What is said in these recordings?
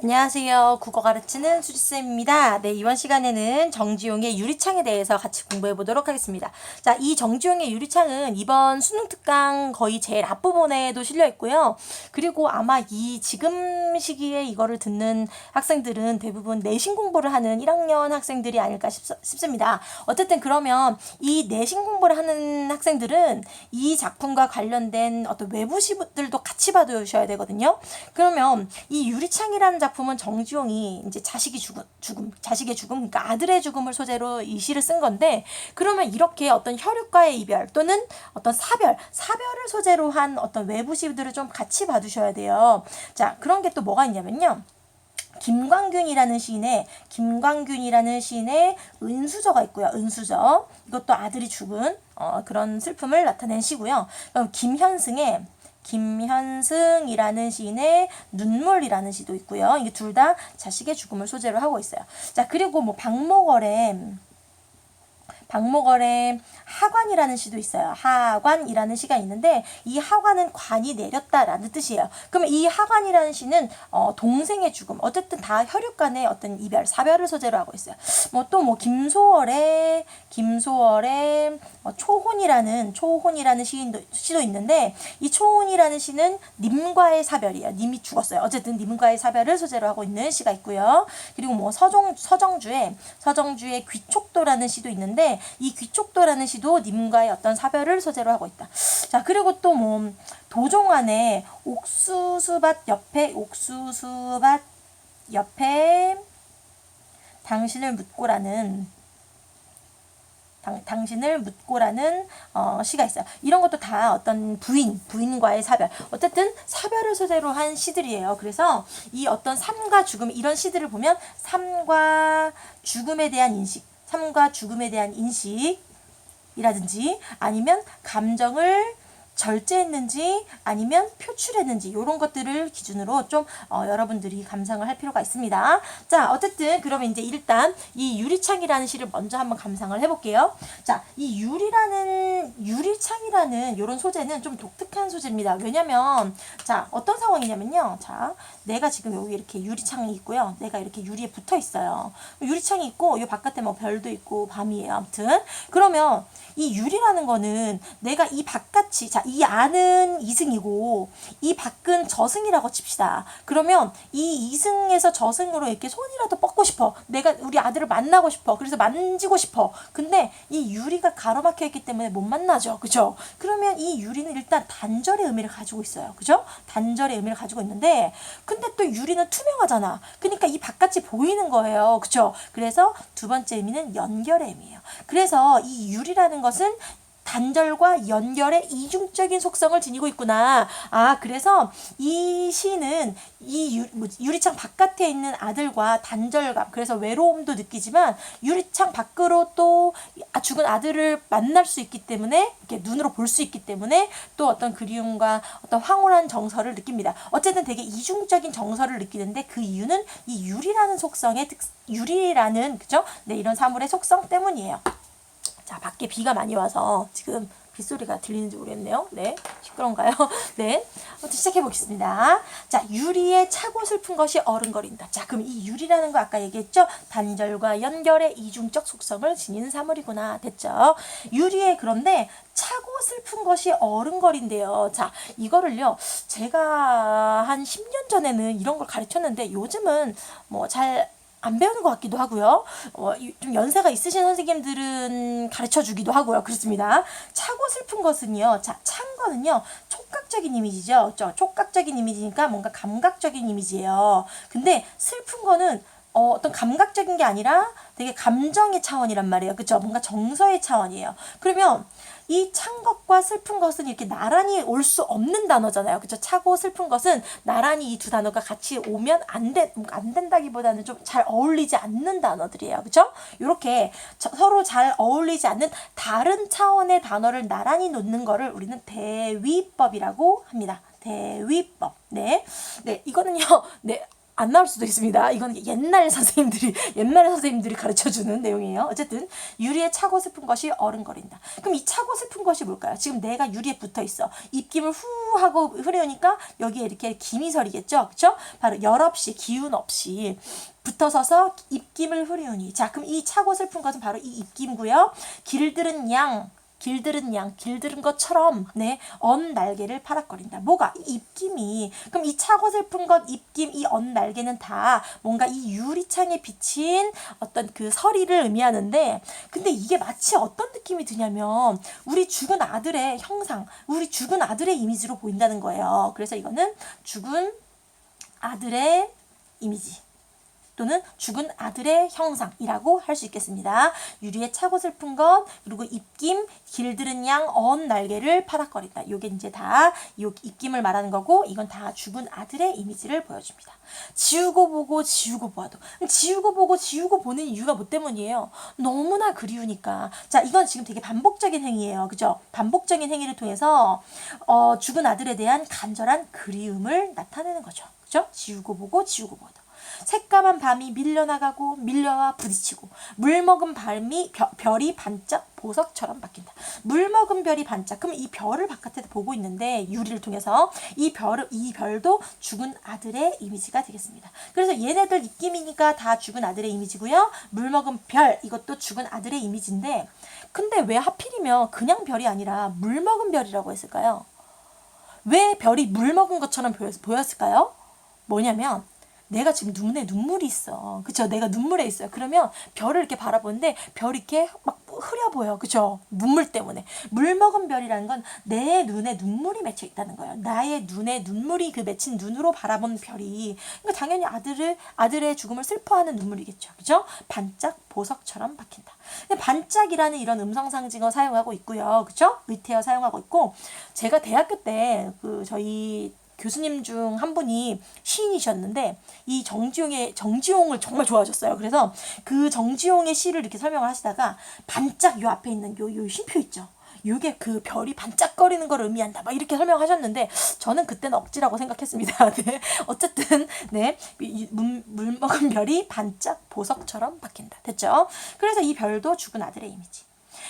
안녕하세요. 국어 가르치는 수지쌤입니다. 네, 이번 시간에는 정지용의 유리창에 대해서 같이 공부해 보도록 하겠습니다. 자, 이 정지용의 유리창은 이번 수능 특강 거의 제일 앞부분에도 실려 있고요. 그리고 아마 이 지금 시기에 이거를 듣는 학생들은 대부분 내신 공부를 하는 1학년 학생들이 아닐까 싶습니다. 어쨌든 그러면 이 내신 공부를 하는 학생들은 이 작품과 관련된 어떤 외부 시들도 같이 봐두셔야 되거든요. 그러면 이 유리창이라는 작품은 정지용이 이제 자식의 죽음, 그러니까 아들의 죽음을 소재로 이 시를 쓴 건데, 그러면 이렇게 어떤 혈육과의 이별 또는 어떤 사별을 소재로 한 어떤 외부 시들을 좀 같이 봐두셔야 돼요. 자, 그런 게 또 뭐가 있냐면요. 김광균이라는 시인의 은수저가 있고요. 은수저. 이것도 아들이 죽은 그런 슬픔을 나타낸 시고요. 그럼 김현승이라는 시인의 눈물이라는 시도 있고요. 이게 둘 다 자식의 죽음을 소재로 하고 있어요. 자, 그리고 뭐 박목월의 하관이라는 시도 있어요. 하관이라는 시가 있는데, 이 하관은 관이 내렸다라는 뜻이에요. 그러면 이 하관이라는 시는 동생의 죽음, 어쨌든 다 혈육 간의 어떤 이별, 사별을 소재로 하고 있어요. 또 김소월의 초혼이라는 시도 있는데, 이 초혼이라는 시는 님과의 사별이에요. 님이 죽었어요. 어쨌든 님과의 사별을 소재로 하고 있는 시가 있고요. 그리고 서정주의 귀촉도라는 시도 있는데, 이 귀촉도라는 시도 님과의 어떤 사별을 소재로 하고 있다. 자, 그리고 또 도종환의 옥수수밭 옆에 당신을 묻고라는 시가 있어요. 이런 것도 다 어떤 부인과의 사별, 어쨌든 사별을 소재로 한 시들이에요. 그래서 이 어떤 삶과 죽음, 이런 시들을 보면 삶과 죽음에 대한 인식이라든지 아니면 감정을 절제했는지 아니면 표출했는지, 이런 것들을 기준으로 좀 여러분들이 감상을 할 필요가 있습니다. 자, 어쨌든 그러면 이제 일단 이 유리창이라는 시를 먼저 한번 감상을 해볼게요. 자, 이 유리창이라는 이런 소재는 좀 독특한 소재입니다. 왜냐면 자, 어떤 상황이냐면요. 자, 내가 지금 여기 이렇게 유리창이 있고요. 내가 이렇게 유리에 붙어 있어요. 유리창이 있고 이 바깥에 별도 있고 밤이에요. 아무튼 그러면 이 유리라는 거는 내가 이 바깥이, 자, 이 안은 이승이고 이 밖은 저승이라고 칩시다. 그러면 이 이승에서 저승으로 이렇게 손이라도 뻗고 싶어. 내가 우리 아들을 만나고 싶어. 그래서 만지고 싶어. 근데 이 유리가 가로막혀 있기 때문에 못 만나죠. 그죠? 그러면 이 유리는 일단 단절의 의미를 가지고 있어요. 그죠? 단절의 의미를 가지고 있는데, 근데 또 유리는 투명하잖아. 그러니까 이 바깥이 보이는 거예요. 그죠? 그래서 두 번째 의미는 연결의 의미예요. 그래서 이 유리라는 것은 단절과 연결의 이중적인 속성을 지니고 있구나. 아, 그래서 이 시는 이 유리창 바깥에 있는 아들과 단절감, 그래서 외로움도 느끼지만 유리창 밖으로 또 죽은 아들을 만날 수 있기 때문에, 이렇게 눈으로 볼 수 있기 때문에 또 어떤 그리움과 어떤 황홀한 정서를 느낍니다. 어쨌든 되게 이중적인 정서를 느끼는데, 그 이유는 이 유리라는 속성의 그죠? 네, 이런 사물의 속성 때문이에요. 자, 밖에 비가 많이 와서 지금 빗소리가 들리는지 모르겠네요. 네, 시끄러운가요? 네, 시작해 보겠습니다. 자, 유리에 차고 슬픈 것이 어른거린다. 자, 그럼 이 유리라는 거 아까 얘기했죠? 단절과 연결의 이중적 속성을 지닌 사물이구나. 됐죠? 유리에, 그런데 차고 슬픈 것이 어른거린대요. 자, 이거를요, 제가 한 10년 전에는 이런 걸 가르쳤는데 요즘은 잘 안 배우는 것 같기도 하고요. 좀 연세가 있으신 선생님들은 가르쳐 주기도 하고요. 그렇습니다. 차고 슬픈 것은요. 자, 찬 거는요. 촉각적인 이미지죠. 촉각적인 이미지니까 뭔가 감각적인 이미지예요. 근데 슬픈 거는 어떤 감각적인 게 아니라 되게 감정의 차원이란 말이에요. 그렇죠? 뭔가 정서의 차원이에요. 그러면 이 찬 것과 슬픈 것은 이렇게 나란히 올 수 없는 단어잖아요. 그렇죠? 차고 슬픈 것은 나란히 이 두 단어가 같이 오면 안 된다기보다는 좀 잘 어울리지 않는 단어들이에요. 그렇죠? 이렇게 서로 잘 어울리지 않는 다른 차원의 단어를 나란히 놓는 거를 우리는 대위법이라고 합니다. 대위법. 네. 네, 이거는요. 네. 안 나올 수도 있습니다. 이건 옛날에 선생님들이 가르쳐주는 내용이에요. 어쨌든 유리에 차고 슬픈 것이 어른거린다. 그럼 이 차고 슬픈 것이 뭘까요? 지금 내가 유리에 붙어 있어. 입김을 후 하고 흐려오니까 여기에 이렇게 김이 서리겠죠, 그렇죠? 바로 열 없이 기운 없이 붙어서서 입김을 흐리우니. 자, 그럼 이 차고 슬픈 것은 바로 이 입김고요. 길들은 것처럼 언 날개를 파닥거린다. 뭐가? 이 입김이. 그럼 이 차고 슬픈 것, 입김, 이 언 날개는 다 뭔가 이 유리창에 비친 어떤 그 서리를 의미하는데, 근데 이게 마치 어떤 느낌이 드냐면 우리 죽은 아들의 형상, 우리 죽은 아들의 이미지로 보인다는 거예요. 그래서 이거는 죽은 아들의 이미지 또는 죽은 아들의 형상이라고 할 수 있겠습니다. 유리에 차고 슬픈 것, 그리고 입김, 길들은 언 날개를 파닥거린다. 요게 이제 다 요 입김을 말하는 거고, 이건 다 죽은 아들의 이미지를 보여줍니다. 지우고 보고 지우고 보아도. 지우고 보고 지우고 보는 이유가 뭐 때문이에요? 너무나 그리우니까. 자, 이건 지금 되게 반복적인 행위예요. 그죠? 반복적인 행위를 통해서 죽은 아들에 대한 간절한 그리움을 나타내는 거죠. 그죠? 지우고 보고 지우고 보아도. 새까만 밤이 밀려나가고 밀려와 부딪히고 물먹은 별이 반짝 보석처럼 바뀐다. 물먹은 별이 반짝. 그럼 이 별을 바깥에서 보고 있는데 유리를 통해서 이 별도 죽은 아들의 이미지가 되겠습니다. 그래서 얘네들 입김이니까 다 죽은 아들의 이미지고요. 물먹은 별, 이것도 죽은 아들의 이미지인데, 근데 왜 하필이면 그냥 별이 아니라 물먹은 별이라고 했을까요? 왜 별이 물먹은 것처럼 보였을까요? 뭐냐면 내가 지금 눈에 눈물이 있어. 그쵸? 내가 눈물에 있어요. 그러면 별을 이렇게 바라보는데 별이 이렇게 막 흐려 보여. 그쵸? 눈물 때문에. 물 먹은 별이라는 건 내 눈에 눈물이 맺혀 있다는 거예요. 나의 눈에 눈물이 그 맺힌 눈으로 바라본 별이. 그러니까 당연히 아들의 죽음을 슬퍼하는 눈물이겠죠. 그죠? 반짝 보석처럼 박힌다. 근데 반짝이라는 이런 음성 상징어 사용하고 있고요. 그쵸? 의태어 사용하고 있고, 제가 대학교 때 저희 교수님 중 한 분이 시인이셨는데 이 정지용을 정말 좋아하셨어요. 그래서 그 정지용의 시를 이렇게 설명을 하시다가 반짝 요 앞에 있는 요 쉼표 있죠. 요게 그 별이 반짝거리는 걸 의미한다. 막 이렇게 설명하셨는데 저는 그때는 억지라고 생각했습니다. 네. 어쨌든 물 먹은 별이 반짝 보석처럼 바뀐다. 됐죠? 그래서 이 별도 죽은 아들의 이미지.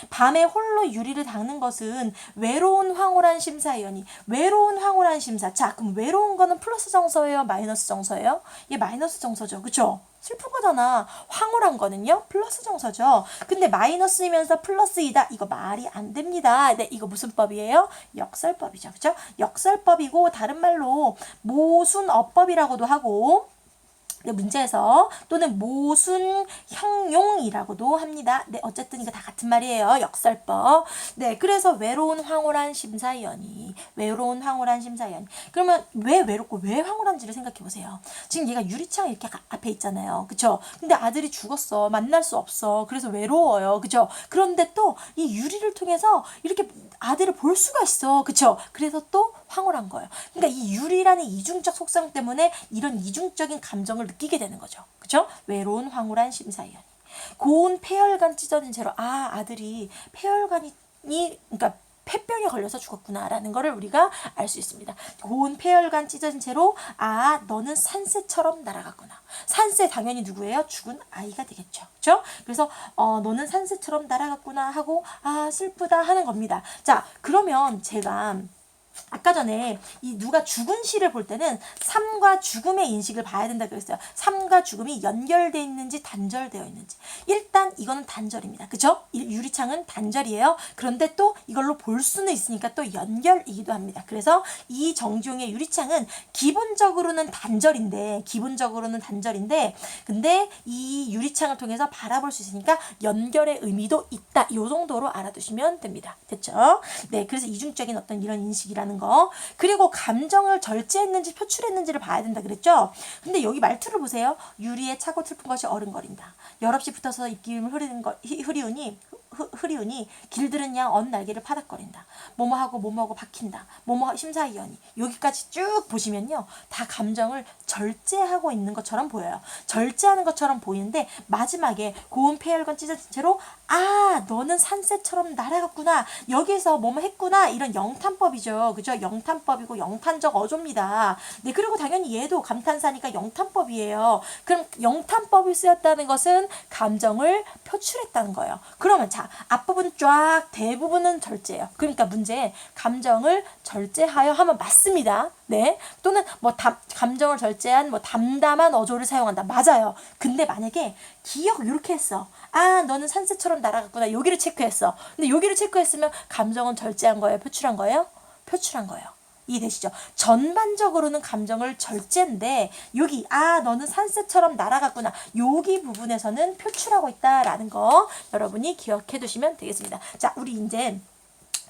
밤에 홀로 유리를 닦는 것은 외로운 황홀한 심사위원이. 외로운 황홀한 심사. 자, 그럼 외로운 거는 플러스 정서예요? 마이너스 정서예요? 얘 마이너스 정서죠. 그쵸? 슬픈 거잖아. 황홀한 거는요? 플러스 정서죠. 근데 마이너스이면서 플러스이다. 이거 말이 안 됩니다. 네, 이거 무슨 법이에요? 역설법이죠. 그쵸? 역설법이고 다른 말로 모순어법이라고도 하고, 문제에서 또는 모순 형용이라고도 합니다. 네, 어쨌든 이거 다 같은 말이에요. 역설법. 네, 그래서 외로운 황홀한 심사위원이. 그러면 왜 외롭고 왜 황홀한지를 생각해 보세요. 지금 얘가 유리창 이렇게 앞에 있잖아요. 그쵸? 근데 아들이 죽었어. 만날 수 없어. 그래서 외로워요. 그쵸? 그런데 또 이 유리를 통해서 이렇게 아들을 볼 수가 있어. 그쵸? 그래서 또 황홀한 거예요. 그러니까 이 유리라는 이중적 속성 때문에 이런 이중적인 감정을 느끼게 되는 거죠. 그쵸? 외로운 황홀한 심사위원이. 고운 폐혈관 찢어진 채로 아들이 폐혈관이 그러니까 폐병에 걸려서 죽었구나라는 거를 우리가 알 수 있습니다. 고운 폐혈관 찢어진 채로 너는 산새처럼 날아갔구나. 산새 당연히 누구예요? 죽은 아이가 되겠죠. 그렇죠? 그래서 너는 산새처럼 날아갔구나 하고 슬프다 하는 겁니다. 자, 그러면 제가 아까 전에 이 누가 죽은 시를 볼 때는 삶과 죽음의 인식을 봐야 된다 그랬어요. 삶과 죽음이 연결되어 있는지 단절되어 있는지. 일단 이거는 단절입니다. 그죠? 유리창은 단절이에요. 그런데 또 이걸로 볼 수는 있으니까 또 연결이기도 합니다. 그래서 이 정지용의 유리창은 기본적으로는 단절인데 근데 이 유리창을 통해서 바라볼 수 있으니까 연결의 의미도 있다. 이 정도로 알아두시면 됩니다. 됐죠? 네, 그래서 이중적인 어떤 이런 인식이라는 거. 그리고 감정을 절제했는지 표출했는지를 봐야 된다 그랬죠? 근데 여기 말투를 보세요. 유리에 차고 슬픈 것이 어른거린다. 열없이 붙어서 입김을 흐리우니 길들은 언 날개를 파닥거린다. 뭐뭐하고 박힌다. 심사위원이. 여기까지 쭉 보시면요. 다 감정을 절제하고 있는 것처럼 보여요. 절제하는 것처럼 보이는데 마지막에 고운 폐혈관 찢어진 채로 아, 너는 산새처럼 날아갔구나. 여기서 뭐뭐 했구나. 이런 영탄법이죠. 그죠? 영탄법이고 영탄적 어조입니다. 네, 그리고 당연히 얘도 감탄사니까 영탄법이에요. 그럼 영탄법이 쓰였다는 것은 감정을 표출했다는 거예요. 그러면 자, 앞부분 쫙 대부분은 절제예요. 그러니까 문제 감정을 절제하여 하면 맞습니다. 네. 또는 뭐 감정을 절제한 뭐 담담한 어조를 사용한다. 맞아요. 근데 만약에 기억 이렇게 했어. 아, 너는 산새처럼 날아갔구나. 여기를 체크했어. 근데 여기를 체크했으면 감정은 절제한 거예요? 표출한 거예요? 표출한 거예요. 이해되시죠? 전반적으로는 감정을 절제인데 여기 아, 너는 산새처럼 날아갔구나. 여기 부분에서는 표출하고 있다라는 거 여러분이 기억해 두시면 되겠습니다. 자, 우리 이제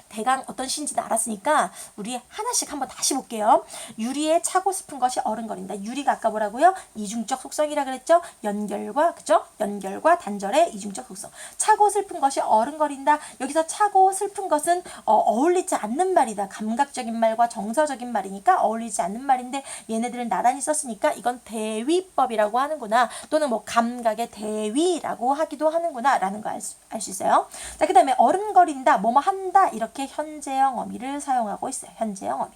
대강 어떤 시인지는 알았으니까 우리 하나씩 한번 다시 볼게요. 유리에 차고 슬픈 것이 어른거린다. 유리가 아까 뭐라고요? 이중적 속성이라 그랬죠? 연결과 그죠? 연결과 단절의 이중적 속성. 차고 슬픈 것이 어른거린다. 여기서 차고 슬픈 것은 어울리지 않는 말이다. 감각적인 말과 정서적인 말이니까 어울리지 않는 말인데 얘네들은 나란히 썼으니까 이건 대위법이라고 하는구나. 또는 뭐 감각의 대위라고 하기도 하는구나 라는 거 알 수 있어요. 자, 그 다음에 어른거린다. 뭐뭐 한다. 이렇게 현재형 어미를 사용하고 있어요. 현재형 어미.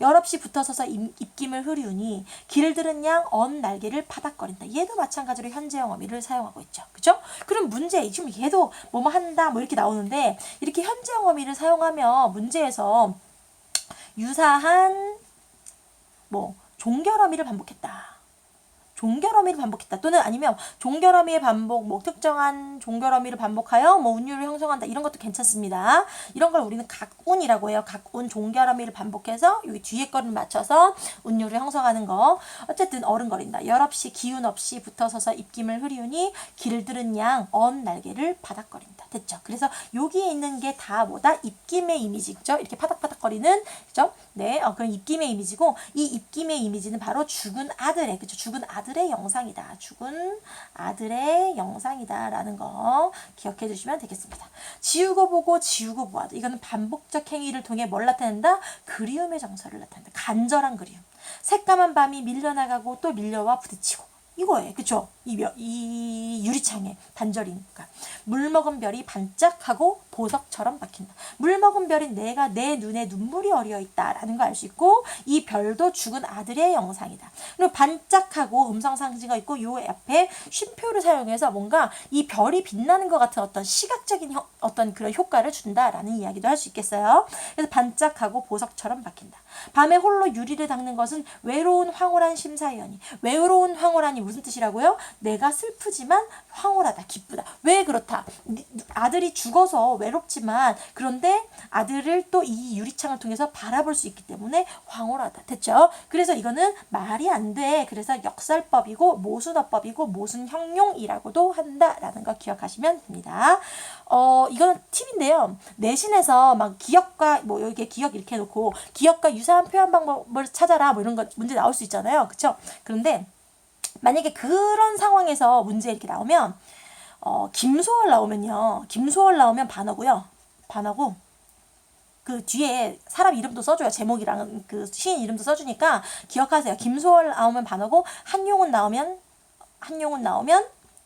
여럿이 붙어서서 입김을 흐리우니 길을 들은 양 언 날개를 파닥거린다. 얘도 마찬가지로 현재형 어미를 사용하고 있죠. 그죠? 그럼 문제 지금 얘도 뭐뭐 한다 뭐 이렇게 나오는데 이렇게 현재형 어미를 사용하면 문제에서 유사한 뭐 종결 어미를 반복했다. 종결 어미를 반복했다. 또는 아니면 종결 어미의 반복, 뭐 특정한 종결 어미를 반복하여 뭐 운율을 형성한다. 이런 것도 괜찮습니다. 이런 걸 우리는 각운이라고 해요. 각운 종결 어미를 반복해서 여기 뒤에 거를 맞춰서 운율을 형성하는 거. 어쨌든 어른거린다. 열없이 기운 없이 붙어서서 입김을 흐리우니 길을 들은 양 언 날개를 바닥거린다. 됐죠? 그래서 여기에 있는 게 다 뭐다? 입김의 이미지죠. 이렇게 파닥파닥거리는 그죠? 네, 그런 입김의 이미지고 이 입김의 이미지는 바로 죽은 아들의 그죠? 죽은 아들의 영상이다. 죽은 아들의 영상이다라는 거 기억해 주시면 되겠습니다. 지우고 보고 지우고 보아도 이거는 반복적 행위를 통해 뭘 나타낸다? 그리움의 정서를 나타낸다. 간절한 그리움. 새까만 밤이 밀려나가고 또 밀려와 부딪히고 이거예요. 그쵸? 이 유리창에 단절이니까. 물 먹은 별이 반짝하고 보석처럼 박힌다. 물 먹은 별인 내가 내 눈에 눈물이 어려 있다라는 거 알 수 있고 이 별도 죽은 아들의 영상이다. 그리고 반짝하고 음성 상징어 있고 요 앞에 쉼표를 사용해서 뭔가 이 별이 빛나는 것 같은 어떤 시각적인 어떤 그런 효과를 준다라는 이야기도 할 수 있겠어요. 그래서 반짝하고 보석처럼 박힌다. 밤에 홀로 유리를 닦는 것은 외로운 황홀한 심사위원이. 외로운 황홀한이 무슨 뜻이라고요? 내가 슬프지만 황홀하다, 기쁘다. 왜 그렇다? 아들이 죽어서 외롭지만 그런데 아들을 또 이 유리창을 통해서 바라볼 수 있기 때문에 황홀하다. 됐죠? 그래서 이거는 말이 안 돼. 그래서 역설법이고 모순어법이고 모순형용이라고도 한다라는 거 기억하시면 됩니다. 이거는 팁인데요. 내신에서 막 기억과 뭐 여기에 기억 이렇게 해놓고 기억과 유사한 표현 방법을 찾아라 뭐 이런 거 문제 나올 수 있잖아요. 그쵸? 그런데 만약에 그런 상황에서 문제 이렇게 나오면 김소월 나오면요. 김소월 나오면 반어고요. 반어고 그 뒤에 사람 이름도 써줘요. 제목이랑 그 시인 이름도 써주니까 기억하세요. 김소월 나오면 반어고 한용운 나오면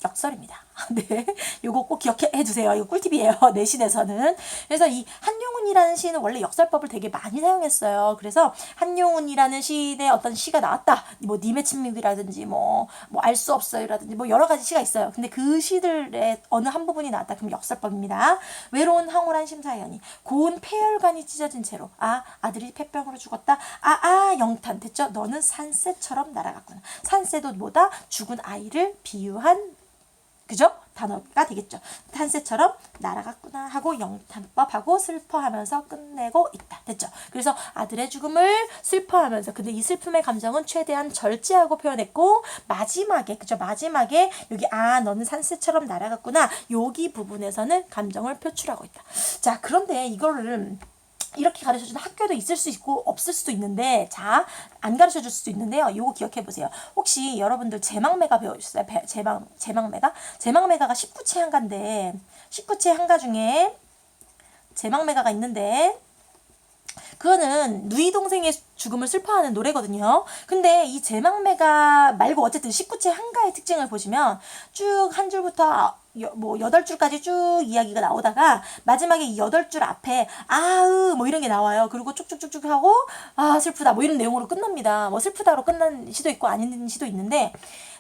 역설입니다. 네, 요거 꼭 기억해 주세요. 이거 꿀팁이에요. 내신에서는. 그래서 이 한용운이라는 시인은 원래 역설법을 되게 많이 사용했어요. 그래서 한용운이라는 시인의 어떤 시가 나왔다. 뭐 님의 침묵이라든지 뭐 알 수 없어요라든지 뭐 여러 가지 시가 있어요. 근데 그 시들의 어느 한 부분이 나왔다. 그럼 역설법입니다. 외로운 황홀한 심사위원이 고운 폐혈관이 찢어진 채로 아들이 폐병으로 죽었다. 영탄 됐죠? 너는 산새처럼 날아갔구나. 산새도 뭐다? 죽은 아이를 비유한 그죠? 단어가 되겠죠. 탄새처럼 날아갔구나 하고 영탄법하고 슬퍼하면서 끝내고 있다. 됐죠? 그래서 아들의 죽음을 슬퍼하면서 근데 이 슬픔의 감정은 최대한 절제하고 표현했고 마지막에 그죠? 마지막에 여기 너는 산새처럼 날아갔구나 여기 부분에서는 감정을 표출하고 있다. 자, 그런데 이거를 이렇게 가르쳐주는 학교도 있을 수 있고 없을 수도 있는데 자, 안 가르쳐줄 수도 있는데요. 요거 기억해 보세요. 혹시 여러분들 제망매가 배워주셨어요? 제망매가? 제망매가가 19채 한가인데 19채 한가 중에 제망매가가 있는데 그거는 누이 동생의 죽음을 슬퍼하는 노래거든요. 근데 이 제망매가 말고 어쨌든 19채 한가의 특징을 보시면 쭉 한 줄부터 뭐 8줄까지 쭉 이야기가 나오다가 마지막에 이 8줄 앞에 아으 뭐 이런 게 나와요. 그리고 쭉쭉쭉쭉 하고 아 슬프다 뭐 이런 내용으로 끝납니다. 뭐 슬프다로 끝난 시도 있고 아닌 시도 있는데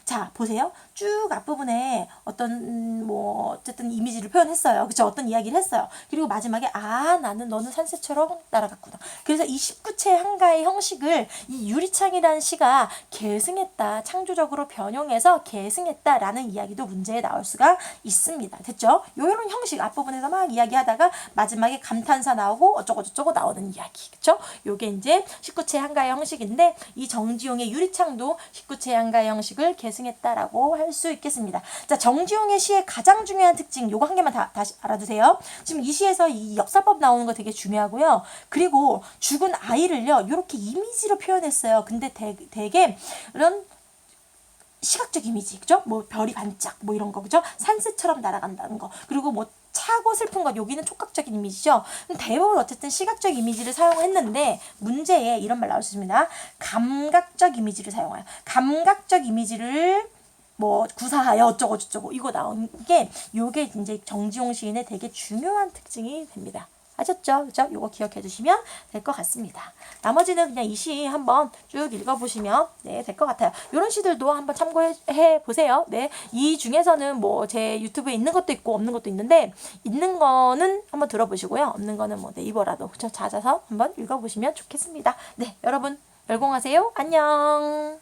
자 보세요. 쭉 앞부분에 어떤 뭐 어쨌든 이미지를 표현했어요. 그쵸? 어떤 이야기를 했어요. 그리고 마지막에 아 나는 너는 산새처럼 날아갔구나. 그래서 이 19채 한가의 형식을 이 유리창이라는 시가 계승했다. 창조적으로 변형해서 계승했다라는 이야기도 문제에 나올 수가 있습니다. 됐죠? 요런 형식 앞부분에서 막 이야기하다가 마지막에 감탄사 나오고 어쩌고저쩌고 나오는 이야기. 그쵸? 요게 이제 19채 한가의 형식인데 이 정지용의 유리창도 19채 한가의 형식을 계승했다라고 할 수 있겠습니다. 자, 정지용의 시의 가장 중요한 특징 요거 한 개만 다시 알아두세요. 지금 이 시에서 이 역사법 나오는 거 되게 중요하고요. 그리고 죽은 아이를요. 요렇게 이미지로 표현했어요. 근데 되게 이런 시각적 이미지, 그죠? 뭐 별이 반짝, 뭐 이런 거, 그죠? 산새처럼 날아간다는 거. 그리고 뭐 차고 슬픈 것, 여기는 촉각적인 이미지죠. 대부분 어쨌든 시각적 이미지를 사용했는데 문제에 이런 말 나올 수 있습니다. 감각적 이미지를 사용해요. 감각적 이미지를 뭐 구사하여 어쩌고저쩌고 이거 나온 게 요게 이제 정지용 시인의 되게 중요한 특징이 됩니다. 아셨죠? 그죠? 요거 기억해 주시면 될 것 같습니다. 나머지는 그냥 이 시 한번 쭉 읽어보시면 네, 될 것 같아요. 요런 시들도 한번 참고해 보세요. 네, 이 중에서는 뭐 제 유튜브에 있는 것도 있고 없는 것도 있는데 있는 거는 한번 들어보시고요. 없는 거는 뭐 네이버라도 찾아서 한번 읽어보시면 좋겠습니다. 네, 여러분 열공하세요. 안녕.